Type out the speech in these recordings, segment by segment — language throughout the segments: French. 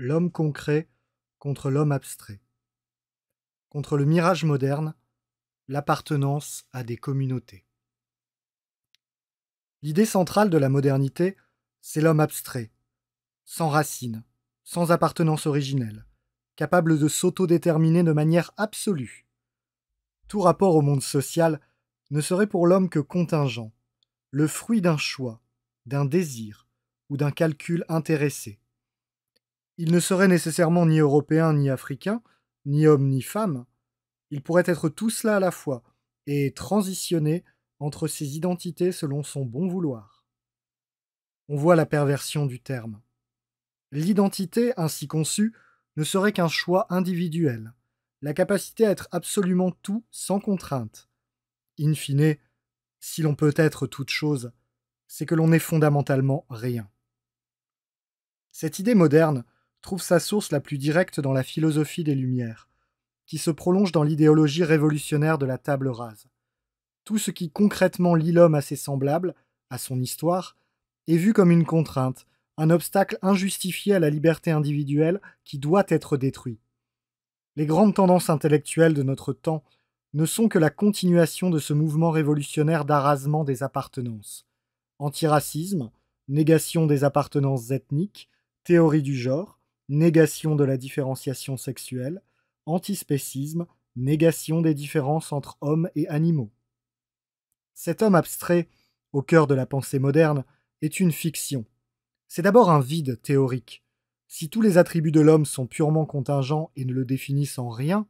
l'homme concret contre l'homme abstrait. Contre le mirage moderne, l'appartenance à des communautés. L'idée centrale de la modernité, c'est l'homme abstrait, sans racines, sans appartenance originelle, capable de s'autodéterminer de manière absolue. Tout rapport au monde social ne serait pour l'homme que contingent, le fruit d'un choix, d'un désir ou d'un calcul intéressé. Il ne serait nécessairement ni européen ni africain, ni homme ni femme. Il pourrait être tout cela à la fois et transitionner entre ses identités selon son bon vouloir. On voit la perversion du terme. L'identité ainsi conçue ne serait qu'un choix individuel, la capacité à être absolument tout sans contrainte. In fine, si l'on peut être toute chose, c'est que l'on n'est fondamentalement rien. Cette idée moderne trouve sa source la plus directe dans la philosophie des Lumières, qui se prolonge dans l'idéologie révolutionnaire de la table rase. Tout ce qui concrètement lie l'homme à ses semblables, à son histoire, est vu comme une contrainte, un obstacle injustifié à la liberté individuelle qui doit être détruit. Les grandes tendances intellectuelles de notre temps ne sont que la continuation de ce mouvement révolutionnaire d'arasement des appartenances. Antiracisme, négation des appartenances ethniques, théorie du genre, négation de la différenciation sexuelle, antispécisme, négation des différences entre hommes et animaux. Cet homme abstrait, au cœur de la pensée moderne, est une fiction. C'est d'abord un vide théorique. Si tous les attributs de l'homme sont purement contingents et ne le définissent en rien,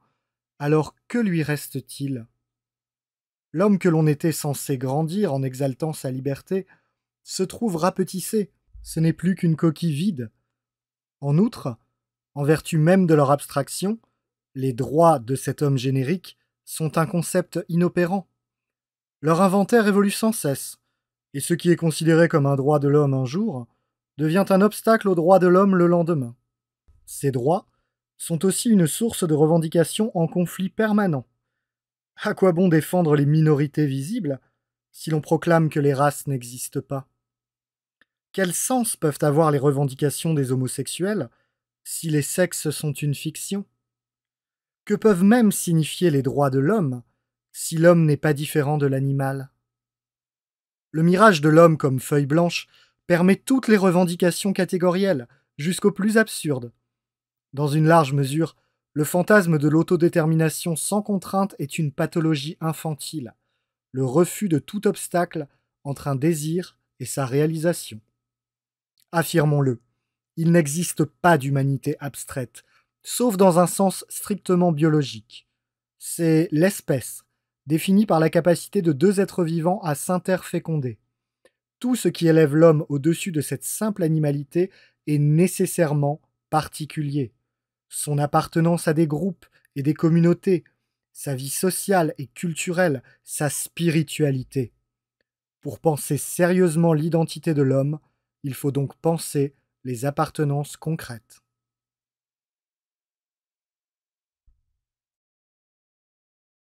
alors que lui reste-t-il ? L'homme que l'on était censé grandir en exaltant sa liberté se trouve rapetissé, ce n'est plus qu'une coquille vide. En outre, en vertu même de leur abstraction, les droits de cet homme générique sont un concept inopérant. Leur inventaire évolue sans cesse, et ce qui est considéré comme un droit de l'homme un jour devient un obstacle aux droits de l'homme le lendemain. Ces droits sont aussi une source de revendications en conflit permanent. À quoi bon défendre les minorités visibles si l'on proclame que les races n'existent pas ? Quel sens peuvent avoir les revendications des homosexuels si les sexes sont une fiction ? Que peuvent même signifier les droits de l'homme si l'homme n'est pas différent de l'animal ? Le mirage de l'homme comme feuille blanche permet toutes les revendications catégorielles, jusqu'aux plus absurdes. Dans une large mesure, le fantasme de l'autodétermination sans contrainte est une pathologie infantile, le refus de tout obstacle entre un désir et sa réalisation. Affirmons-le, il n'existe pas d'humanité abstraite, sauf dans un sens strictement biologique. C'est l'espèce, définie par la capacité de deux êtres vivants à s'interféconder. Tout ce qui élève l'homme au-dessus de cette simple animalité est nécessairement particulier. Son appartenance à des groupes et des communautés, sa vie sociale et culturelle, sa spiritualité. Pour penser sérieusement l'identité de l'homme, il faut donc penser les appartenances concrètes.